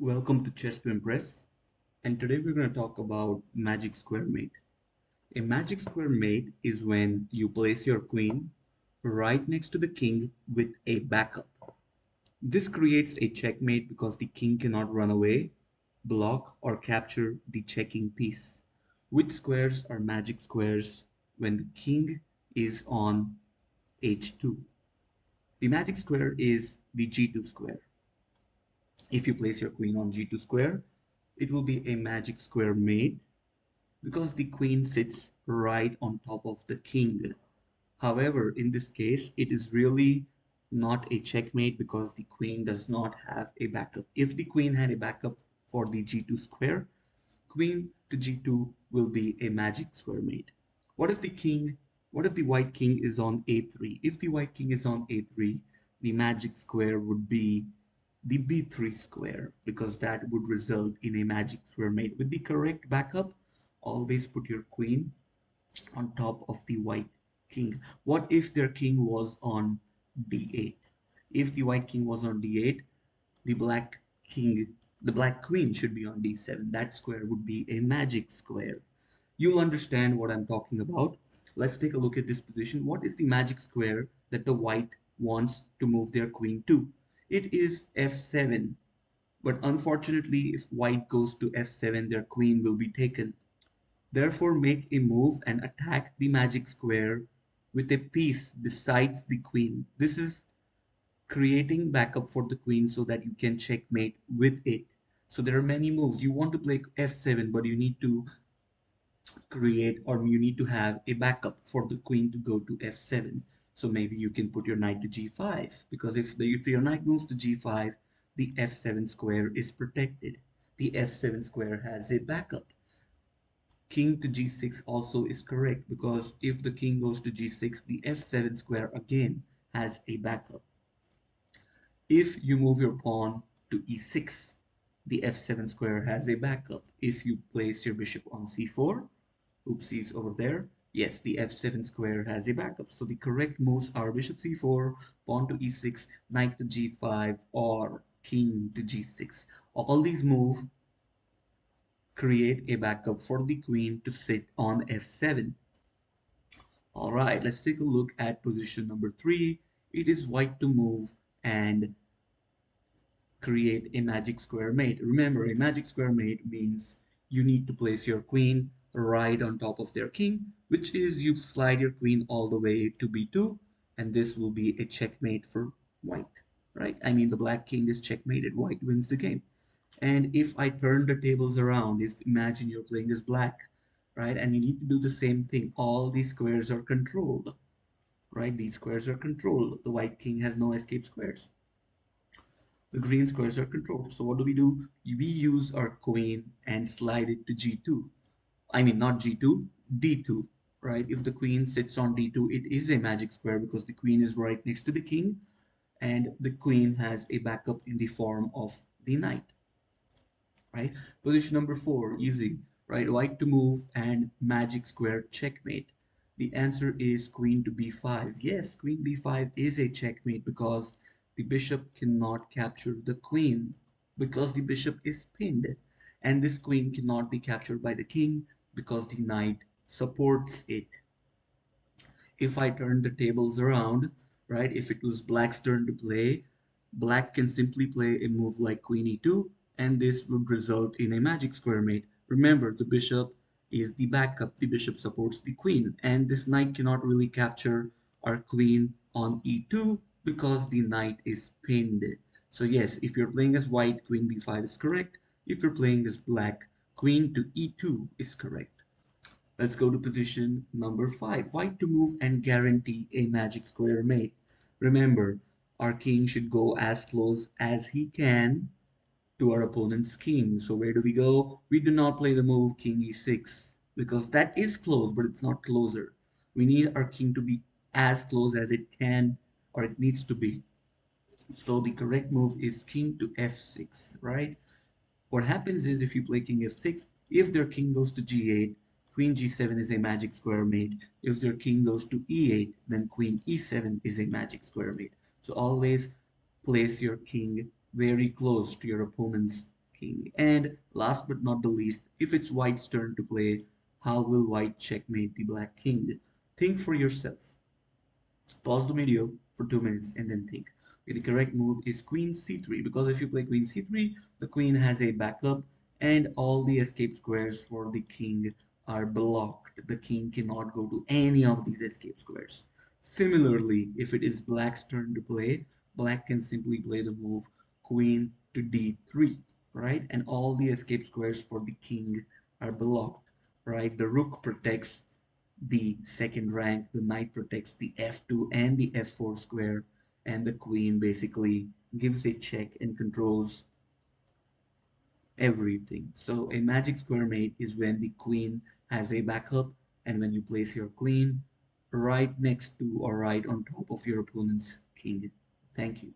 Welcome to Chess to Impress, and today we're going to talk about Magic Square Mate. A Magic Square Mate is when you place your queen right next to the king with a backup. This creates a checkmate because the king cannot run away, block, or capture the checking piece. Which squares are magic squares when the king is on h2? The magic square is the g2 square. If you place your queen on g2 square, it will be a magic square mate because the queen sits right on top of the king. However, in this case, it is really not a checkmate because the queen does not have a backup. If the queen had a backup for the g2 square, queen to g2 will be a magic square mate. What if the king, what if the white king is on a3? If the white king is on a3, the magic square would be the b3 square because that would result in a magic square mate. With the correct backup, always put your queen on top of the white king. What if their king was on d8? If the white king was on d8, the black king, the black queen should be on d7. That square would be a magic square. You'll understand what I'm talking about. Let's take a look at this position. What is the magic square that the white wants to move their queen to? It is f7. But unfortunately, if white goes to f7, their queen will be taken. Therefore, make a move and attack the magic square with a piece besides the queen. This is creating backup for the queen so that you can checkmate with it. So there are many moves. You want to play f7, but you need to create or you need to have a backup for the queen to go to f7. So maybe you can put your knight to g5 because if your knight moves to g5, the f7 square is protected. The f7 square has a backup. King to g6 also is correct because if the king goes to g6, the f7 square again has a backup. If you move your pawn to e6, the f7 square has a backup. If you place your bishop on c4, oopsies over there, yes, the f7 square has a backup. So the correct moves are bishop c4, pawn to e6, knight to g5, or king to g6. All these moves create a backup for the queen to sit on f7. All right, let's take a look at position number 3. It is white to move and create a magic square mate. Remember, a magic square mate means you need to place your queen right on top of their king, which is you slide your queen all the way to b2, and this will be a checkmate for white, right? I mean, the black king is checkmated, white wins the game. And if I turn the tables around, if imagine you're playing as black, right, and you need to do the same thing, all these squares are controlled, right? These squares are controlled. The white king has no escape squares. The green squares are controlled. So what do? We use our queen and slide it to g2. I mean, not g2, d2, right? If the queen sits on d2, it is a magic square because the queen is right next to the king and the queen has a backup in the form of the knight, right? Position number 4, easy, right? White to move and magic square checkmate. The answer is queen to b5. Yes, queen b5 is a checkmate because the bishop cannot capture the queen because the bishop is pinned, and this queen cannot be captured by the king because the knight supports it. If I turn the tables around, right, if it was black's turn to play, black can simply play a move like queen e2, and this would result in a magic square mate. Remember, the bishop is the backup. The bishop supports the queen, and this knight cannot really capture our queen on e2 because the knight is pinned. So yes, if you're playing as white, queen b5 is correct. If you're playing as black, queen to e2 is correct. Let's go to position number 5. White to move and guarantee a magic square mate. Remember, our king should go as close as he can to our opponent's king. So where do we go? We do not play the move king e6 because that is close, but it's not closer. We need our king to be as close as it can or it needs to be. So the correct move is king to f6, right? What happens is if you play king f6, if their king goes to g8, queen g7 is a magic square mate. If their king goes to e8, then queen e7 is a magic square mate. So always place your king very close to your opponent's king. And last but not the least, if it's white's turn to play, how will white checkmate the black king? Think for yourself. Pause the video for 2 minutes and then think. Okay, the correct move is queen c3, because if you play queen c3, the queen has a backup and all the escape squares for the king are blocked. The king cannot go to any of these escape squares. Similarly, if it is black's turn to play, black can simply play the move queen to d3, right? And all the escape squares for the king are blocked, right? The rook protects the second rank, the knight protects the f2 and the f4 square, and the queen basically gives a check and controls everything. So a magic square mate is when the queen has a backup and when you place your queen right next to or right on top of your opponent's king. Thank you.